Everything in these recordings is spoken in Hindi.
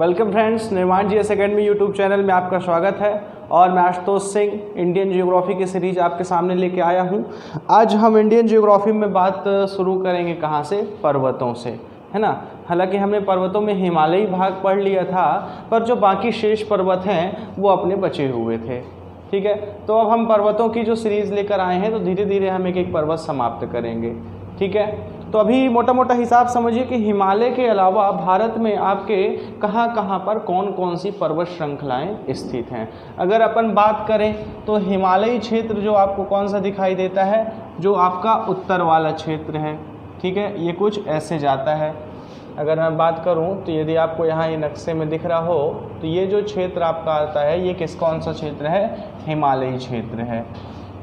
वेलकम फ्रेंड्स, निर्माण जीएस एकेडमी यूट्यूब चैनल में आपका स्वागत है। और मैं आशुतोष सिंह इंडियन जियोग्राफी की सीरीज आपके सामने लेके आया हूँ। आज हम इंडियन जियोग्राफी में बात शुरू करेंगे कहाँ से? पर्वतों से, है ना। हालांकि हमने पर्वतों में हिमालयी भाग पढ़ लिया था, पर जो बाकी शेष पर्वत हैं वो अपने बचे हुए थे। ठीक है, तो अब हम पर्वतों की जो सीरीज़ लेकर आए हैं तो धीरे धीरे हम एक एक पर्वत समाप्त करेंगे। ठीक है, तो अभी मोटा मोटा हिसाब समझिए कि हिमालय के अलावा भारत में आपके कहाँ कहाँ पर कौन कौन सी पर्वत श्रृंखलाएं स्थित हैं। अगर अपन बात करें तो हिमालयी क्षेत्र जो आपको कौन सा दिखाई देता है, जो आपका उत्तर वाला क्षेत्र है। ठीक है, ये कुछ ऐसे जाता है। अगर मैं बात करूं तो यदि आपको यहाँ ये नक्शे में दिख रहा हो तो ये जो क्षेत्र आपका आता है ये कौन सा क्षेत्र है? हिमालयी क्षेत्र है।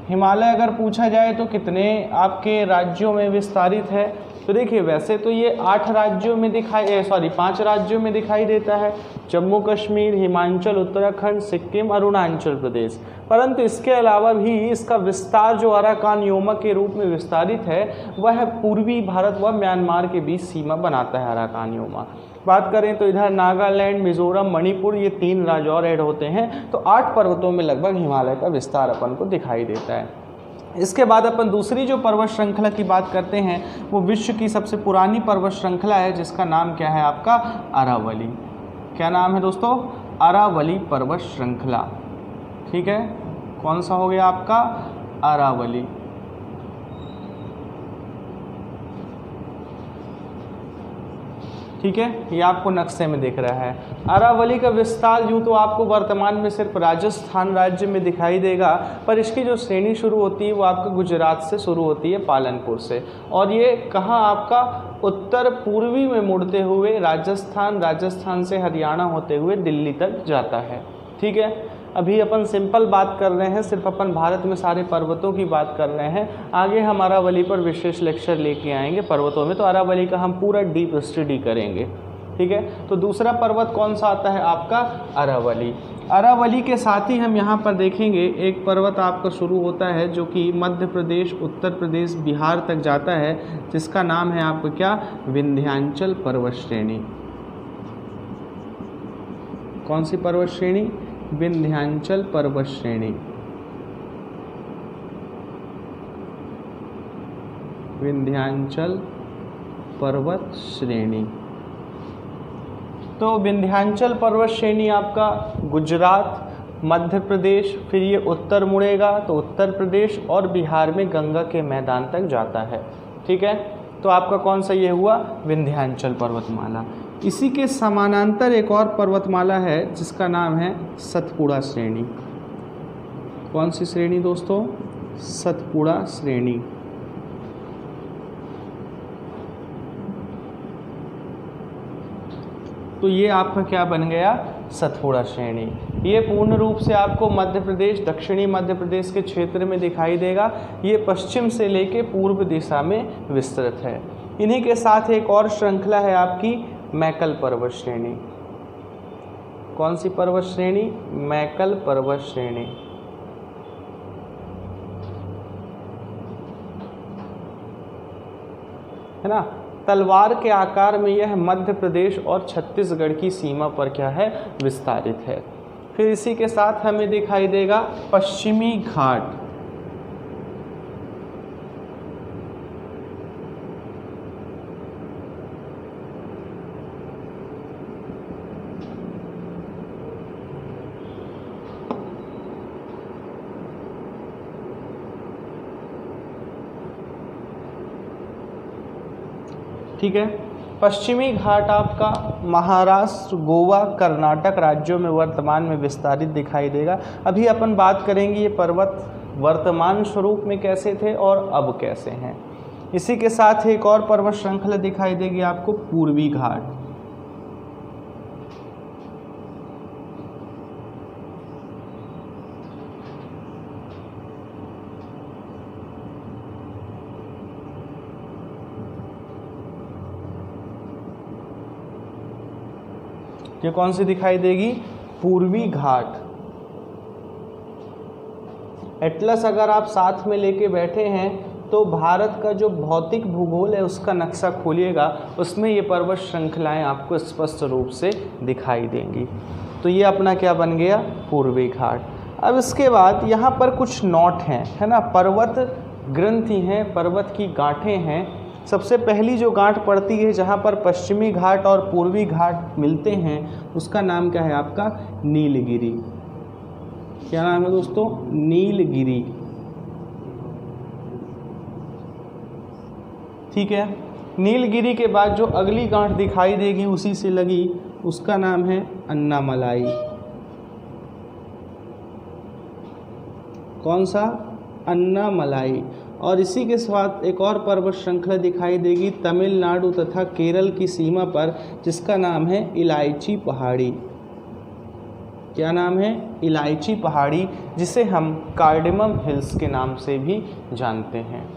हिमालय अगर पूछा जाए तो कितने आपके राज्यों में विस्तारित है? तो देखिए, वैसे तो ये 5 राज्यों में दिखाई देता है। जम्मू कश्मीर, हिमाचल, उत्तराखंड, सिक्किम, अरुणाचल प्रदेश। परंतु इसके अलावा भी इसका विस्तार जो अराकान-योमा के रूप में विस्तारित है वह पूर्वी भारत व म्यांमार के बीच सीमा बनाता है अराकान-योमा। बात करें तो इधर नागालैंड, मिजोरम, मणिपुर, ये 3 राज्य और ऐड होते हैं। तो 8 पर्वतों में लगभग हिमालय का विस्तार अपन को दिखाई देता है। इसके बाद अपन दूसरी जो पर्वत श्रृंखला की बात करते हैं वो विश्व की सबसे पुरानी पर्वत श्रृंखला है, जिसका नाम क्या है आपका? अरावली। क्या नाम है दोस्तों? अरावली पर्वत श्रृंखला। ठीक है, कौन सा हो गया आपका? अरावली। ठीक है, ये आपको नक्शे में दिख रहा है। अरावली का विस्तार यूँ तो आपको वर्तमान में सिर्फ राजस्थान राज्य में दिखाई देगा, पर इसकी जो श्रेणी शुरू होती है वो आपका गुजरात से शुरू होती है, पालनपुर से। और ये कहाँ आपका? उत्तर पूर्वी में मुड़ते हुए राजस्थान से हरियाणा होते हुए दिल्ली तक जाता है। ठीक है, अभी अपन सिंपल बात कर रहे हैं, सिर्फ अपन भारत में सारे पर्वतों की बात कर रहे हैं। आगे हम अरावली पर विशेष लेक्चर लेके आएंगे पर्वतों में, तो अरावली का हम पूरा डीप स्टडी करेंगे। ठीक है, तो दूसरा पर्वत कौन सा आता है आपका? अरावली। अरावली के साथ ही हम यहाँ पर देखेंगे एक पर्वत आपका शुरू होता है जो कि मध्य प्रदेश, उत्तर प्रदेश, बिहार तक जाता है, जिसका नाम है आपका क्या? विंध्याचल पर्वत श्रेणी। कौन सी पर्वत श्रेणी? विंध्याचल पर्वत श्रेणी। विंध्याचल पर्वत श्रेणी। तो विंध्याचल पर्वत श्रेणी आपका गुजरात, मध्य प्रदेश, फिर ये उत्तर मुड़ेगा तो उत्तर प्रदेश और बिहार में गंगा के मैदान तक जाता है। ठीक है, तो आपका कौन सा ये हुआ? विंध्याचल पर्वतमाला। इसी के समानांतर एक और पर्वतमाला है जिसका नाम है सतपुड़ा श्रेणी। कौन सी श्रेणी दोस्तों? सतपुड़ा श्रेणी। तो ये आपका क्या बन गया? सतपुड़ा श्रेणी। ये पूर्ण रूप से आपको मध्य प्रदेश, दक्षिणी मध्य प्रदेश के क्षेत्र में दिखाई देगा। ये पश्चिम से लेके पूर्व दिशा में विस्तृत है। इन्हीं के साथ एक और श्रृंखला है आपकी मैकल पर्वत श्रेणी। कौन सी पर्वत श्रेणी? मैकल पर्वत श्रेणी। है ना, तलवार के आकार में यह मध्य प्रदेश और छत्तीसगढ़ की सीमा पर क्या है? विस्तारित है। फिर इसी के साथ हमें दिखाई देगा पश्चिमी घाट। ठीक है, पश्चिमी घाट आपका महाराष्ट्र, गोवा, कर्नाटक राज्यों में वर्तमान में विस्तारित दिखाई देगा। अभी अपन बात करेंगे ये पर्वत वर्तमान स्वरूप में कैसे थे और अब कैसे हैं। इसी के साथ एक और पर्वत श्रृंखला दिखाई देगी आपको, पूर्वी घाट। ये कौन सी दिखाई देगी? पूर्वी घाट। एटलस अगर आप साथ में लेके बैठे हैं तो भारत का जो भौतिक भूगोल है उसका नक्शा खोलिएगा, उसमें ये पर्वत श्रृंखलाएं आपको स्पष्ट रूप से दिखाई देंगी। तो ये अपना क्या बन गया, पूर्वी घाट। अब इसके बाद यहाँ पर कुछ नोट हैं, है ना, पर्वत ग्रंथि हैं, पर्वत की गांठें हैं। सबसे पहली जो गांठ पड़ती है जहाँ पर पश्चिमी घाट और पूर्वी घाट मिलते हैं, उसका नाम क्या है आपका, नीलगिरी। क्या नाम है दोस्तों, नीलगिरी। ठीक है। नीलगिरी के बाद जो अगली गांठ दिखाई देगी उसी से लगी, उसका नाम है अन्नामलाई। कौन सा, अन्नामलाई। और इसी के साथ एक और पर्वत श्रृंखला दिखाई देगी तमिलनाडु तथा केरल की सीमा पर, जिसका नाम है इलायची पहाड़ी। क्या नाम है, इलायची पहाड़ी, जिसे हम कार्डेमम हिल्स के नाम से भी जानते हैं।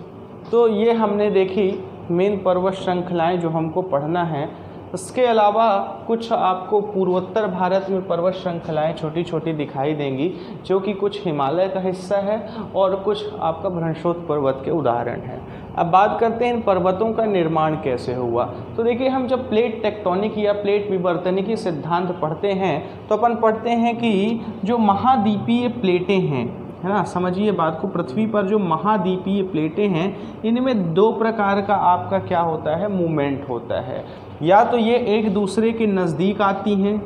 तो ये हमने देखी मेन पर्वत श्रृंखलाएं जो हमको पढ़ना है। इसके अलावा कुछ आपको पूर्वोत्तर भारत में पर्वत श्रृंखलाएं छोटी छोटी दिखाई देंगी, जो कि कुछ हिमालय का हिस्सा है और कुछ आपका बृहस्पति पर्वत के उदाहरण हैं। अब बात करते हैं इन पर्वतों का निर्माण कैसे हुआ। तो देखिए, हम जब प्लेट टेक्टोनिक या प्लेट विवर्तनिकी सिद्धांत पढ़ते हैं तो अपन पढ़ते हैं कि जो महाद्वीपीय प्लेटें हैं, है ना, समझिए बात को, पृथ्वी पर जो महाद्वीपीय प्लेटें हैं, इनमें दो प्रकार का आपका क्या होता है, मूवमेंट होता है। या तो ये एक दूसरे के नज़दीक आती हैं,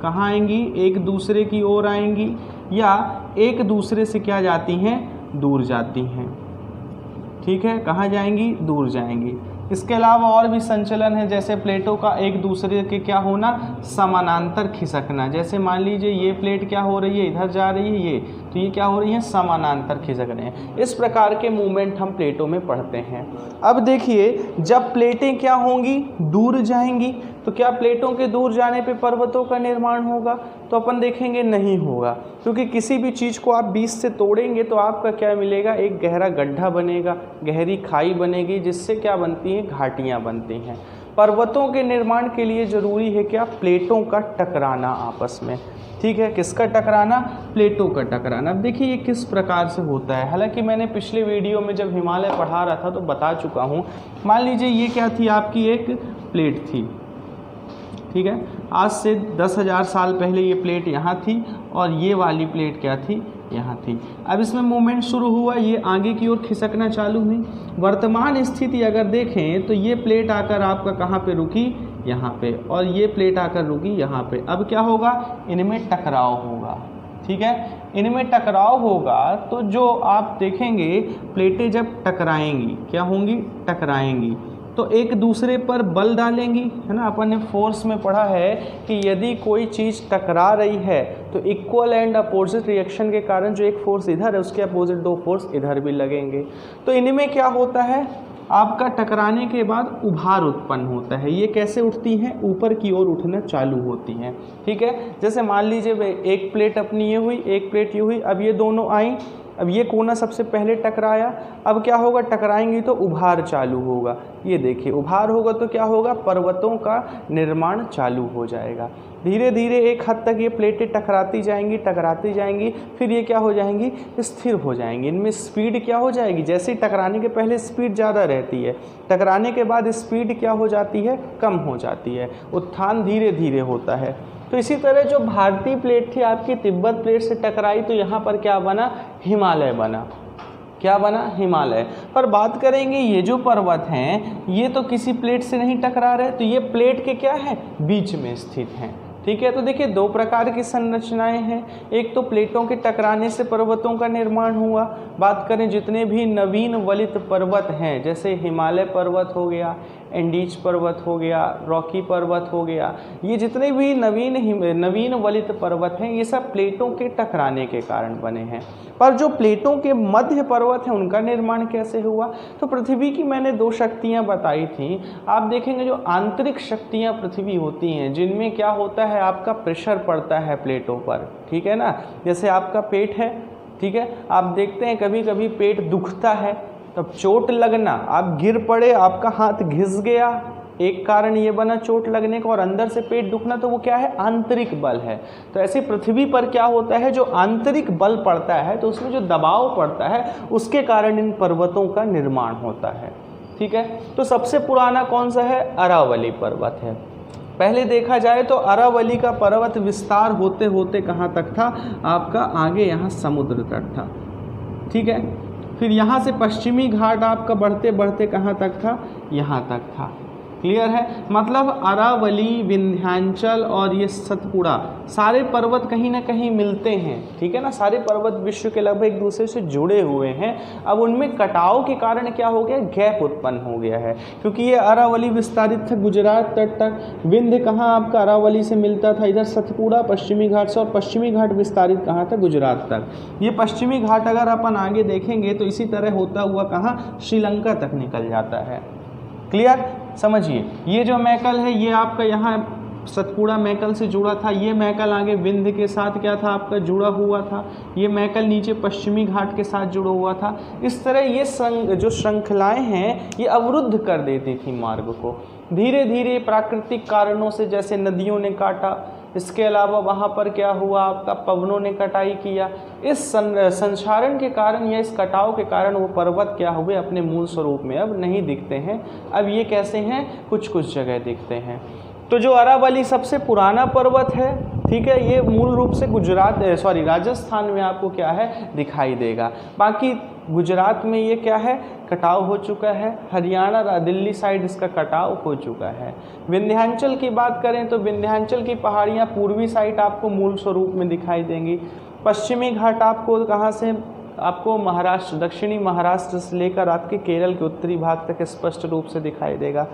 कहाँ आएंगी, एक दूसरे की ओर आएंगी, या एक दूसरे से क्या जाती हैं, दूर जाती हैं। ठीक है, कहाँ जाएंगी, दूर जाएंगी। इसके अलावा और भी संचलन है, जैसे प्लेटों का एक दूसरे के क्या होना, समानांतर खिसकना। जैसे मान लीजिए ये प्लेट क्या हो रही है, इधर जा रही है ये, तो ये क्या हो रही है, समानांतर खिसक रहे हैं। इस प्रकार के मूवमेंट हम प्लेटों में पढ़ते हैं। अब देखिए, जब प्लेटें क्या होंगी, दूर जाएंगी, तो क्या प्लेटों के दूर जाने पे पर्वतों का निर्माण होगा? तो अपन देखेंगे नहीं होगा, क्योंकि किसी भी चीज़ को आप बीच से तोड़ेंगे तो आपका क्या मिलेगा, एक गहरा गड्ढा बनेगा, गहरी खाई बनेगी, जिससे क्या बनती हैं, घाटियाँ बनती हैं। पर्वतों के निर्माण के लिए ज़रूरी है क्या, प्लेटों का टकराना आपस में। ठीक है, किसका टकराना, प्लेटों का टकराना। अब देखिए ये किस प्रकार से होता है। हालांकि मैंने पिछले वीडियो में जब हिमालय पढ़ा रहा था तो बता चुका हूँ। मान लीजिए ये क्या थी, आपकी एक प्लेट थी, ठीक है, आज से 10,000 साल पहले ये प्लेट यहाँ थी और ये वाली प्लेट क्या थी, यहाँ थी। अब इसमें मूवमेंट शुरू हुआ, ये आगे की ओर खिसकना चालू हुई। वर्तमान स्थिति अगर देखें तो ये प्लेट आकर आपका कहाँ पे रुकी, यहाँ पे, और ये प्लेट आकर रुकी यहाँ पे। अब क्या होगा, इनमें टकराव होगा। ठीक है, इनमें टकराव होगा तो जो आप देखेंगे प्लेटें जब टकराएंगी, क्या होंगी, टकराएंगी, तो एक दूसरे पर बल डालेंगी, है ना। अपन ने फोर्स में पढ़ा है कि यदि कोई चीज़ टकरा रही है तो इक्वल एंड अपोजिट रिएक्शन के कारण जो एक फोर्स इधर है उसके अपोजिट दो फोर्स इधर भी लगेंगे। तो इनमें क्या होता है, आपका टकराने के बाद उभार उत्पन्न होता है। ये कैसे उठती हैं, ऊपर की ओर उठना चालू होती हैं। ठीक है, जैसे मान लीजिए एक प्लेट अपनी ये हुई, एक प्लेट ये हुई, अब ये दोनों आई, अब ये कोना सबसे पहले टकराया, अब क्या होगा, टकराएंगी तो उभार चालू होगा। ये देखिए उभार होगा तो क्या होगा, पर्वतों का निर्माण चालू हो जाएगा। धीरे धीरे एक हद तक ये प्लेटें टकराती जाएंगी, फिर ये क्या हो जाएंगी, स्थिर हो जाएंगी। इनमें स्पीड क्या हो जाएगी, जैसे टकराने के पहले स्पीड ज़्यादा रहती है, टकराने के बाद स्पीड क्या हो जाती है, कम हो जाती है, उत्थान धीरे धीरे होता है। तो इसी तरह जो भारतीय प्लेट थी आपकी तिब्बत प्लेट से टकराई तो यहाँ पर क्या बना, हिमालय बना। क्या बना, हिमालय। पर बात करेंगे ये जो पर्वत हैं ये तो किसी प्लेट से नहीं टकरा रहे, तो ये प्लेट के क्या है, बीच में स्थित हैं। ठीक है, तो देखिए दो प्रकार की संरचनाएं हैं। एक तो प्लेटों के टकराने से पर्वतों का निर्माण हुआ। बात करें जितने भी नवीन वलित पर्वत हैं, जैसे हिमालय पर्वत हो गया, एंडीज पर्वत हो गया, रॉकी पर्वत हो गया, ये जितने भी नवीन वलित पर्वत हैं ये सब प्लेटों के टकराने के कारण बने हैं। पर जो प्लेटों के मध्य पर्वत हैं उनका निर्माण कैसे हुआ, तो पृथ्वी की मैंने दो शक्तियां बताई थी। आप देखेंगे जो आंतरिक शक्तियां पृथ्वी होती हैं जिनमें क्या होता है, आपका प्रेशर पड़ता है प्लेटों पर। ठीक है ना, जैसे आपका पेट है, ठीक है, आप देखते हैं कभी कभी पेट दुखता है, तब चोट लगना, आप गिर पड़े, आपका हाथ घिस गया, एक कारण ये बना चोट लगने का और अंदर से पेट दुखना, तो वो क्या है, आंतरिक बल है। तो ऐसे पृथ्वी पर क्या होता है, जो आंतरिक बल पड़ता है तो उसमें जो दबाव पड़ता है उसके कारण इन पर्वतों का निर्माण होता है। ठीक है, तो सबसे पुराना कौन सा है, अरावली पर्वत है। पहले देखा जाए तो अरावली का पर्वत विस्तार होते होते कहाँ तक था, आपका आगे यहाँ समुद्र तक था। ठीक है, फिर यहाँ से पश्चिमी घाट आपका बढ़ते बढ़ते कहाँ तक था, यहाँ तक था। क्लियर है, मतलब अरावली, विंध्याचल और ये सतपुड़ा सारे पर्वत कहीं ना कहीं मिलते हैं। ठीक है ना, सारे पर्वत विश्व के लगभग एक दूसरे से जुड़े हुए हैं। अब उनमें कटाव के कारण क्या हो गया, गैप उत्पन्न हो गया है, क्योंकि ये अरावली विस्तारित था गुजरात तट तक। विंध्य कहाँ आपका अरावली से मिलता था, इधर सतपुड़ा पश्चिमी घाट से, और पश्चिमी घाट विस्तारित कहाँ था, गुजरात तक। ये पश्चिमी घाट अगर अपन आगे देखेंगे तो इसी तरह होता हुआ कहाँ, श्रीलंका तक निकल जाता है। क्लियर, समझिए, ये जो मैकल है ये आपका यहाँ सतपुड़ा मैकल से जुड़ा था, ये मैकल आगे विंध्य के साथ क्या था, आपका जुड़ा हुआ था, ये मैकल नीचे पश्चिमी घाट के साथ जुड़ा हुआ था। इस तरह ये जो श्रृंखलाएं हैं ये अवरुद्ध कर देती थी मार्ग को। धीरे धीरे प्राकृतिक कारणों से, जैसे नदियों ने काटा, इसके अलावा वहाँ पर क्या हुआ, आपका पवनों ने कटाई किया, इस संक्षारण के कारण या इस कटाव के कारण वो पर्वत क्या हुए, अपने मूल स्वरूप में अब नहीं दिखते हैं। अब ये कैसे हैं, कुछ कुछ जगह दिखते हैं। तो जो अरावली सबसे पुराना पर्वत है, ठीक है, ये मूल रूप से राजस्थान में आपको क्या है, दिखाई देगा। बाकी गुजरात में ये क्या है, कटाव हो चुका है, हरियाणा दिल्ली साइड इसका कटाव हो चुका है। विंध्याचल की बात करें तो विंध्याचल की पहाड़ियाँ पूर्वी साइड आपको मूल स्वरूप में दिखाई देंगी। पश्चिमी घाट आपको कहाँ से, आपको महाराष्ट्र, दक्षिणी महाराष्ट्र से लेकर आपके केरल के उत्तरी भाग तक स्पष्ट रूप से दिखाई देगा।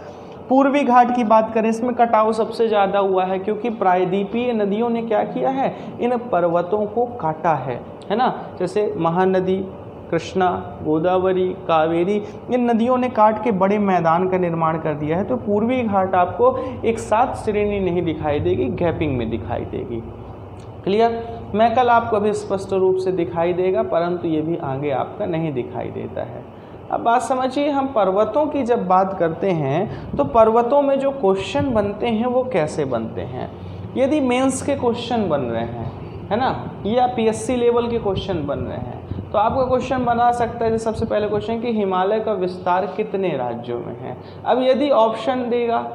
पूर्वी घाट की बात करें, इसमें कटाव सबसे ज़्यादा हुआ है, क्योंकि प्रायद्वीपीय नदियों ने क्या किया है, इन पर्वतों को काटा है ना। जैसे महानदी, कृष्णा, गोदावरी, कावेरी, इन नदियों ने काट के बड़े मैदान का निर्माण कर दिया है। तो पूर्वी घाट आपको एक साथ श्रेणी नहीं दिखाई देगी, गैपिंग में दिखाई देगी। क्लियर, मैकल आपको अभी स्पष्ट रूप से दिखाई देगा, परंतु ये भी आगे आपका नहीं दिखाई देता है। अब बात समझिए, हम पर्वतों की जब बात करते हैं तो पर्वतों में जो क्वेश्चन बनते हैं वो कैसे बनते हैं। यदि मेंस के क्वेश्चन बन रहे हैं, है ना, या पीएससी लेवल के क्वेश्चन बन रहे हैं, तो आपका क्वेश्चन बना सकता है। सबसे पहले क्वेश्चन कि हिमालय का विस्तार कितने राज्यों में है। अब यदि ऑप्शन देगा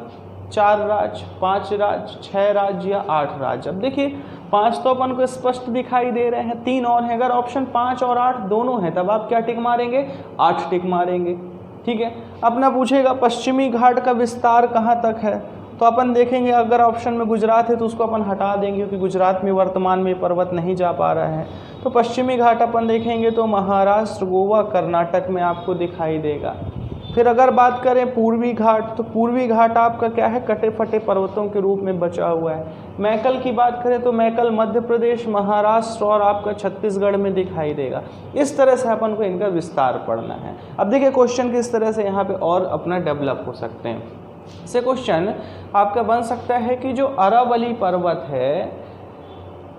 4 राज्य, 5 राज्य, 6 राज्य या 8 राज्य। अब देखिए 5 तो अपन को स्पष्ट दिखाई दे रहे हैं, 3 और हैं। अगर ऑप्शन 5 और 8 दोनों हैं तब आप क्या टिक मारेंगे, 8 टिक मारेंगे। ठीक है, अपना पूछेगा पश्चिमी घाट का विस्तार कहाँ तक है, तो अपन देखेंगे अगर ऑप्शन में गुजरात है तो उसको अपन हटा देंगे, क्योंकि गुजरात में वर्तमान में पर्वत नहीं जा पा रहा है। तो पश्चिमी घाट अपन देखेंगे तो महाराष्ट्र, गोवा, कर्नाटक में आपको दिखाई देगा। फिर अगर बात करें पूर्वी घाट, तो पूर्वी घाट आपका क्या है, कटे फटे पर्वतों के रूप में बचा हुआ है। मैकल की बात करें तो मैकल मध्य प्रदेश, महाराष्ट्र और आपका छत्तीसगढ़ में दिखाई देगा। इस तरह से अपन को इनका विस्तार पढ़ना है। अब देखिए क्वेश्चन किस तरह से यहाँ पे और अपना डेवलप हो सकते हैं। से क्वेश्चन आपका बन सकता है कि जो अरावली पर्वत है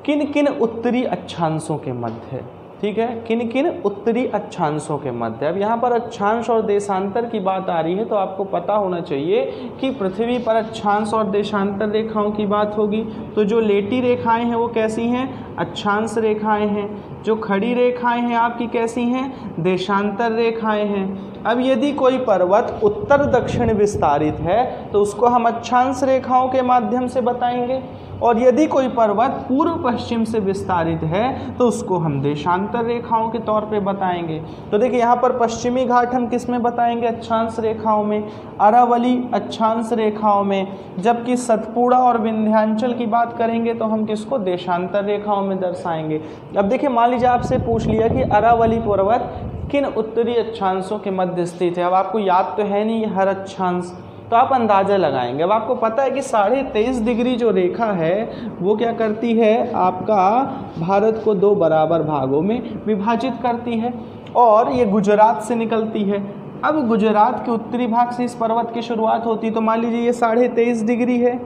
किन किन उत्तरी अक्षांशों के मध्य है। ठीक है, किन किन उत्तरी अक्षांशों के मध्य। अब यहाँ पर अक्षांश और देशांतर की बात आ रही है तो आपको पता होना चाहिए कि पृथ्वी पर अक्षांश और देशांतर रेखाओं की बात होगी तो जो लेटी रेखाएं हैं वो कैसी हैं, अक्षांश रेखाएं हैं। जो खड़ी रेखाएं हैं आपकी कैसी हैं, देशांतर रेखाएं हैं। अब यदि कोई पर्वत उत्तर दक्षिण विस्तारित है तो उसको हम अक्षांश रेखाओं के माध्यम से बताएंगे, और यदि कोई पर्वत पूर्व पश्चिम से विस्तारित है तो उसको हम देशांतर रेखाओं के तौर पे बताएंगे। तो देखिए यहाँ पर पश्चिमी घाट हम किस में बताएंगे, अक्षांश रेखाओं में, अरावली अक्षांश रेखाओं में, जबकि सतपुड़ा और विंध्याचल की बात करेंगे तो हम किसको, देशांतर रेखाओं में दर्शाएंगे। अब देखिए मान लीजिए आपसे पूछ लिया कि अरावली पर्वत किन उत्तरी अक्षांशों के मध्य स्थित है। अब आपको याद तो है नहीं हर अक्षांश, तो आप अंदाज़ा लगाएंगे। अब आपको पता है कि 23.5 डिग्री जो रेखा है वो क्या करती है, आपका भारत को 2 बराबर भागों में विभाजित करती है और ये गुजरात से निकलती है। अब गुजरात के उत्तरी भाग से इस पर्वत की शुरुआत होती है। तो मान लीजिए ये 23.5 डिग्री है,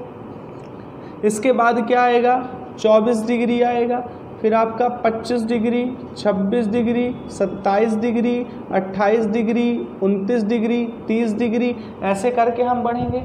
इसके बाद क्या आएगा, 24 डिग्री आएगा, फिर आपका 25 degree, 26 degree, 27 degree, 28 degree, 29 degree, 30 degree, ऐसे करके हम बढ़ेंगे।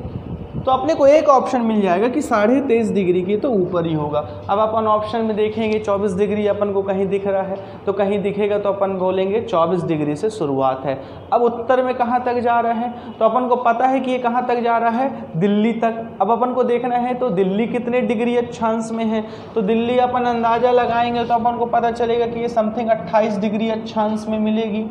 तो अपने को एक ऑप्शन मिल जाएगा कि 23.5 डिग्री की तो ऊपर ही होगा। अब अपन ऑप्शन में देखेंगे 24 डिग्री अपन को कहीं दिख रहा है, तो कहीं दिखेगा तो अपन बोलेंगे 24 डिग्री से शुरुआत है। अब उत्तर में कहाँ तक जा रहा है, तो अपन को पता है कि ये कहाँ तक जा रहा है, दिल्ली तक। अब अपन को देखना है तो दिल्ली कितने डिग्री अक्षांश में है, तो दिल्ली अपन अंदाज़ा लगाएंगे तो अपन को पता चलेगा कि ये समथिंग 28 डिग्री अक्षांश में मिलेगी,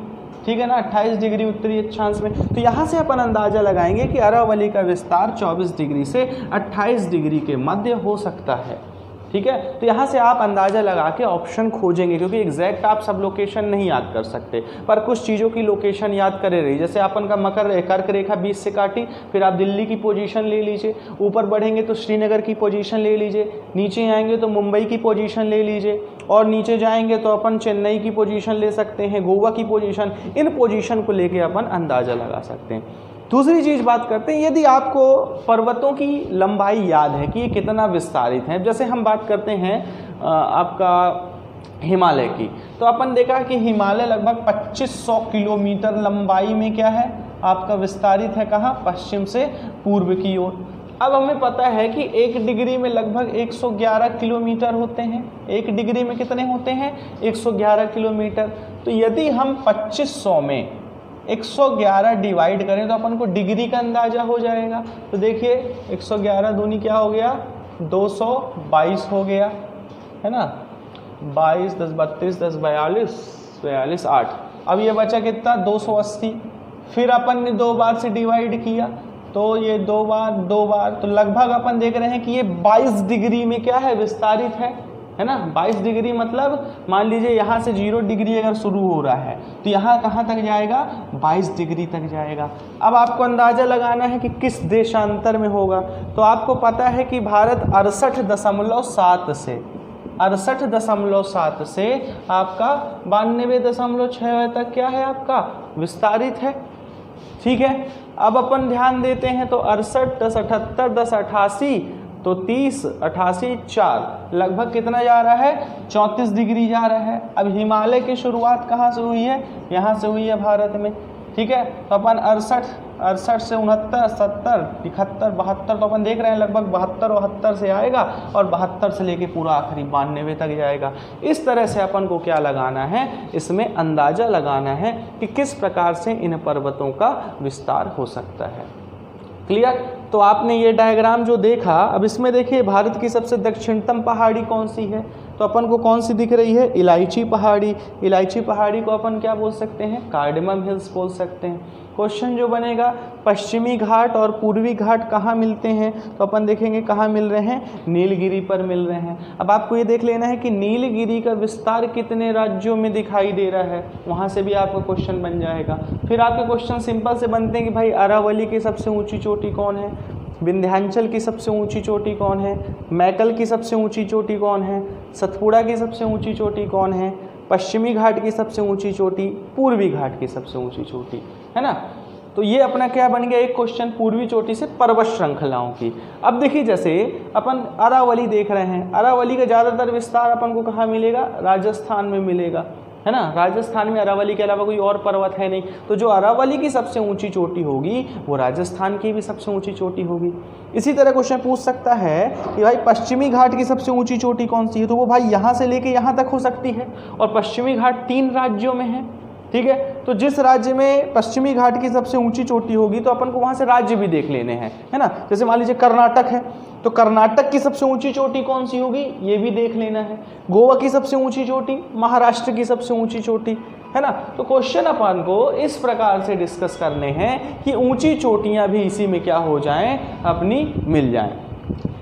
ठीक है ना, 28 डिग्री उत्तरी अक्षांश में। तो यहाँ से अपन अंदाज़ा लगाएंगे कि अरावली का विस्तार 24 डिग्री से 28 डिग्री के मध्य हो सकता है, ठीक है। तो यहाँ से आप अंदाज़ा लगा के ऑप्शन खोजेंगे, क्योंकि एग्जैक्ट आप सब लोकेशन नहीं याद कर सकते, पर कुछ चीज़ों की लोकेशन याद करे रही। जैसे अपन का कर्क रेखा 20 से काटी, फिर आप दिल्ली की पोजीशन ले लीजिए, ऊपर बढ़ेंगे तो श्रीनगर की पोजीशन ले लीजिए, नीचे आएंगे तो मुंबई की पोजीशन ले लीजिए, और नीचे जाएंगे तो अपन चेन्नई की पोजीशन ले सकते हैं, गोवा की पोजीशन। इन पोजीशन को लेके अपन अंदाज़ा लगा सकते हैं। दूसरी चीज़ बात करते हैं, यदि आपको पर्वतों की लंबाई याद है कि ये कितना विस्तारित है, जैसे हम बात करते हैं आपका हिमालय की, तो अपन देखा कि हिमालय लगभग 2500 किलोमीटर लंबाई में क्या है आपका विस्तारित है, कहाँ, पश्चिम से पूर्व की ओर। अब हमें पता है कि 1 डिग्री में लगभग 111 किलोमीटर होते हैं। 1 डिग्री में कितने होते हैं, 111 किलोमीटर। तो यदि हम 2500 में 111 डिवाइड करें तो अपन को डिग्री का अंदाज़ा हो जाएगा। तो देखिए 111 दूनी क्या हो गया, 222 हो गया, है ना, 22 10 32 10 42 42 8। अब ये बचा कितना, 280। फिर अपन ने 2 बार से डिवाइड किया तो ये 2 बार, तो लगभग अपन देख रहे हैं कि ये 22 डिग्री में क्या है, विस्तारित है ना। 22 डिग्री मतलब मान लीजिए यहाँ से 0 डिग्री अगर शुरू हो रहा है तो यहाँ कहाँ तक जाएगा, 22 डिग्री तक जाएगा। अब आपको अंदाज़ा लगाना है कि किस देशांतर में होगा, तो आपको पता है कि भारत 68.7 से आपका 92.6 तक क्या है आपका विस्तारित है, ठीक है। अब अपन ध्यान देते हैं तो 68 10 78 10 88 तो 30 88 4 लगभग कितना जा रहा है, 34 डिग्री जा रहा है। अब हिमालय की शुरुआत कहाँ से हुई है, यहाँ से हुई है भारत में, ठीक है। तो अपन 68 से 69 70 71 72, तो अपन देख रहे हैं लगभग 72 से आएगा और 72 से लेके पूरा आखिरी 92 तक जाएगा। इस तरह से अपन को क्या लगाना है, इसमें अंदाज़ा लगाना है कि किस प्रकार से इन पर्वतों का विस्तार हो सकता है। क्लियर। तो आपने ये डायग्राम जो देखा, अब इसमें देखिए भारत की सबसे दक्षिणतम पहाड़ी कौन सी है, तो अपन को कौन सी दिख रही है, इलायची पहाड़ी। इलायची पहाड़ी को अपन क्या बोल सकते हैं, कार्डेमम हिल्स बोल सकते हैं। क्वेश्चन जो बनेगा, पश्चिमी घाट और पूर्वी घाट कहाँ मिलते हैं, तो अपन देखेंगे कहाँ मिल रहे हैं, नीलगिरी पर मिल रहे हैं। अब आपको ये देख लेना है कि नीलगिरी का विस्तार कितने राज्यों में दिखाई दे रहा है, वहाँ से भी आपका क्वेश्चन बन जाएगा। फिर आपके क्वेश्चन सिंपल से बनते हैं कि भाई अरावली की सबसे ऊँची चोटी कौन है, विंध्याचल की सबसे ऊंची चोटी कौन है, मैकल की सबसे ऊंची चोटी कौन है, सतपुड़ा की सबसे ऊंची चोटी कौन है, पश्चिमी घाट की सबसे ऊंची चोटी, पूर्वी घाट की सबसे ऊंची चोटी, है ना। तो ये अपना क्या बन गया, एक क्वेश्चन पूर्वी चोटी से पर्वत श्रृंखलाओं की। अब देखिए जैसे अपन अरावली देख रहे हैं, अरावली का ज़्यादातर विस्तार अपन को कहाँ मिलेगा, राजस्थान में मिलेगा, है ना। राजस्थान में अरावली के अलावा कोई और पर्वत है नहीं, तो जो अरावली की सबसे ऊंची चोटी होगी वो राजस्थान की भी सबसे ऊंची चोटी होगी। इसी तरह क्वेश्चन पूछ सकता है कि भाई पश्चिमी घाट की सबसे ऊंची चोटी कौन सी है, तो वो भाई यहाँ से लेके यहाँ तक हो सकती है, और पश्चिमी घाट 3 राज्यों में है, ठीक है। तो जिस राज्य में पश्चिमी घाट की सबसे ऊंची चोटी होगी तो अपन को वहाँ से राज्य भी देख लेने हैं, है ना। जैसे मान लीजिए कर्नाटक है, तो कर्नाटक की सबसे ऊंची चोटी कौन सी होगी, ये भी देख लेना है। गोवा की सबसे ऊंची चोटी, महाराष्ट्र की सबसे ऊंची चोटी, है ना। तो क्वेश्चन अपन को इस प्रकार से डिस्कस करने हैं कि ऊंची चोटियां भी इसी में क्या हो जाएं, अपनी मिल जाएं,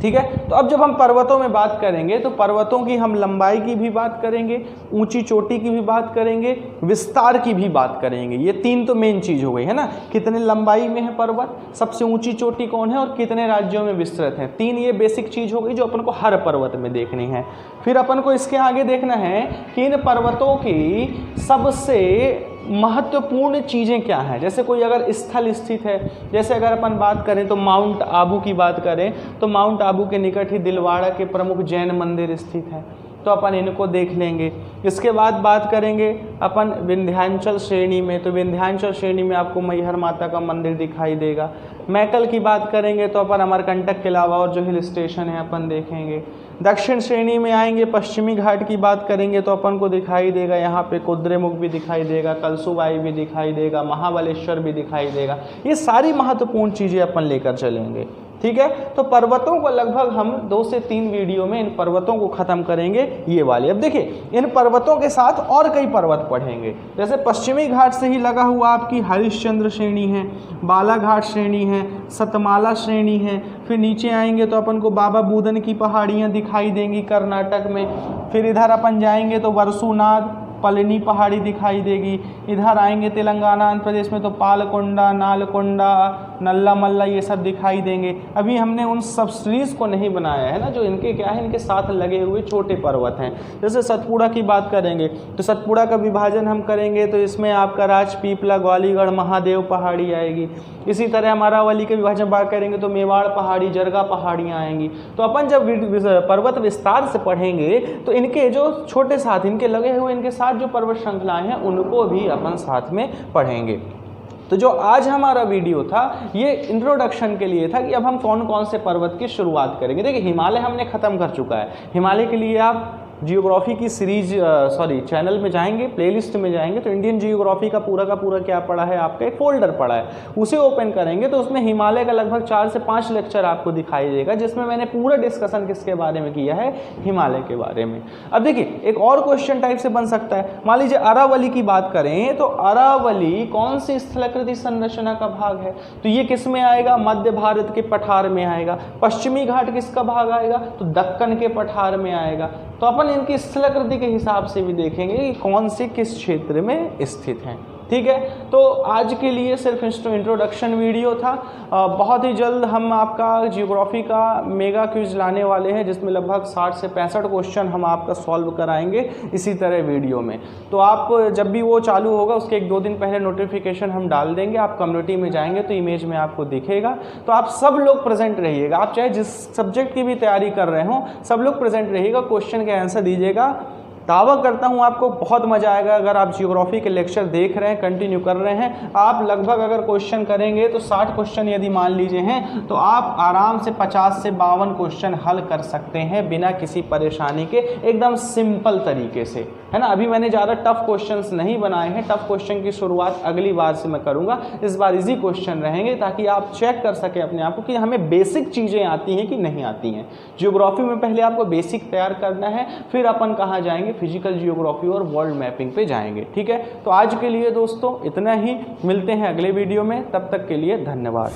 ठीक है। तो अब जब हम पर्वतों में बात करेंगे तो पर्वतों की हम लंबाई की भी बात करेंगे, ऊंची चोटी की भी बात करेंगे, विस्तार की भी बात करेंगे। ये 3 तो मेन चीज़ हो गई, है ना। कितने लंबाई में है पर्वत, सबसे ऊंची चोटी कौन है और कितने राज्यों में विस्तृत है। 3 ये बेसिक चीज़ हो गई जो अपन को हर पर्वत में देखनी है। फिर अपन को इसके आगे देखना है कि इन पर्वतों की सबसे महत्वपूर्ण चीज़ें क्या हैं। जैसे कोई अगर स्थल स्थित है, जैसे अगर अपन बात करें तो माउंट आबू की बात करें तो माउंट आबू के निकट ही दिलवाड़ा के प्रमुख जैन मंदिर स्थित है तो अपन इनको देख लेंगे। इसके बाद बात करेंगे अपन विंध्याचल श्रेणी में, तो विंध्याचल श्रेणी में आपको मैहर माता का मंदिर दिखाई देगा। मैकल की बात करेंगे तो अपन अमरकंटक के अलावा और जो हिल स्टेशन है अपन देखेंगे। दक्षिण श्रेणी में आएंगे, पश्चिमी घाट की बात करेंगे तो अपन को दिखाई देगा यहाँ पे कुद्रेमुख भी दिखाई देगा, कलसुबाई भी दिखाई देगा, महाबलेश्वर भी दिखाई देगा। ये सारी महत्वपूर्ण चीज़ें अपन लेकर चलेंगे, ठीक है। तो पर्वतों को लगभग हम 2 से 3 वीडियो में इन पर्वतों को ख़त्म करेंगे ये वाले। अब देखिए इन पर्वतों के साथ और कई पर्वत पढ़ेंगे, जैसे पश्चिमी घाट से ही लगा हुआ आपकी हरिश्चंद्र श्रेणी है, बालाघाट श्रेणी है, सतमाला श्रेणी है। फिर नीचे आएंगे तो अपन को बाबा बूदन की पहाड़ियाँ दिखाई देंगी कर्नाटक में। फिर इधर अपन जाएंगे तो वर्षुनाथ पलनी पहाड़ी दिखाई देगी। इधर आएंगे तेलंगाना आंध्र प्रदेश में तो पालकोंडा, नालकोंडा, नल्ला मल्ला ये सब दिखाई देंगे। अभी हमने उन सब सीरीज़ को नहीं बनाया है ना, जो इनके क्या है, इनके साथ लगे हुए छोटे पर्वत हैं। जैसे सतपुड़ा की बात करेंगे तो सतपुड़ा का विभाजन हम करेंगे तो इसमें आपका राजपीपला, ग्वालीगढ़, महादेव पहाड़ी आएगी। इसी तरह अमरावली के विभाजन बात करेंगे तो मेवाड़ पहाड़ी, जरगा पहाड़ियाँ आएंगी। तो अपन जब पर्वत विस्तार से पढ़ेंगे तो इनके जो छोटे साथ इनके लगे हुए इनके साथ जो पर्वत श्रृंखलाएं हैं उनको भी अपन साथ में पढ़ेंगे। तो जो आज हमारा वीडियो था ये इंट्रोडक्शन के लिए था कि अब हम कौन कौन से पर्वत की शुरुआत करेंगे। देखिए हिमालय हमने ख़त्म कर चुका है। हिमालय के लिए आप जियोग्राफी की सीरीज चैनल में जाएंगे, प्लेलिस्ट में जाएंगे तो इंडियन जियोग्राफी का पूरा क्या पड़ा है, आपका एक फोल्डर पड़ा है, उसे ओपन करेंगे तो उसमें हिमालय का लगभग 4 से 5 लेक्चर आपको दिखाई देगा, जिसमें मैंने पूरा डिस्कशन किसके बारे में किया है, हिमालय के बारे में। अब देखिए एक और क्वेश्चन टाइप से बन सकता है, मान लीजिए अरावली की बात करें तो अरावली कौन सी स्थलाकृति संरचना का भाग है, तो ये किस में आएगा, मध्य भारत के पठार में आएगा। पश्चिमी घाट किसका भाग आएगा, तो दक्कन के पठार में आएगा। तो अपन इनकी स्थलाकृति के हिसाब से भी देखेंगे कि कौन से किस क्षेत्र में स्थित हैं, ठीक है। तो आज के लिए सिर्फ इंट्रोडक्शन वीडियो था। बहुत ही जल्द हम आपका जियोग्राफी का मेगा क्विज लाने वाले हैं, जिसमें लगभग 60 से 65 क्वेश्चन हम आपका सॉल्व कराएंगे इसी तरह वीडियो में। तो आप जब भी वो चालू होगा उसके 1-2 दिन पहले नोटिफिकेशन हम डाल देंगे। आप कम्युनिटी में जाएंगे तो इमेज में आपको दिखेगा। तो आप सब लोग प्रेजेंट रहिएगा, आप चाहे जिस सब्जेक्ट की भी तैयारी कर रहे हो सब लोग प्रेजेंट रहिएगा, क्वेश्चन के आंसर दीजिएगा। दावा करता हूँ आपको बहुत मज़ा आएगा। अगर आप जियोग्राफी के लेक्चर देख रहे हैं, कंटिन्यू कर रहे हैं, आप लगभग अगर क्वेश्चन करेंगे तो 60 क्वेश्चन यदि मान लीजिए हैं तो आप आराम से 50 से 52 क्वेश्चन हल कर सकते हैं बिना किसी परेशानी के, एकदम सिंपल तरीके से, है ना। अभी मैंने ज़्यादा टफ क्वेश्चंस नहीं बनाए हैं, टफ क्वेश्चन की शुरुआत अगली बार से मैं करूँगा। इस बार इजी क्वेश्चन रहेंगे ताकि आप चेक कर सकें अपने आप को कि हमें बेसिक चीज़ें आती हैं कि नहीं आती हैं। जियोग्राफी में पहले आपको बेसिक तैयार करना है, फिर अपन कहाँ जाएंगे, फिजिकल जियोग्राफी और वर्ल्ड मैपिंग पे जाएंगे, ठीक है। तो आज के लिए दोस्तों इतना ही, मिलते हैं अगले वीडियो में, तब तक के लिए धन्यवाद।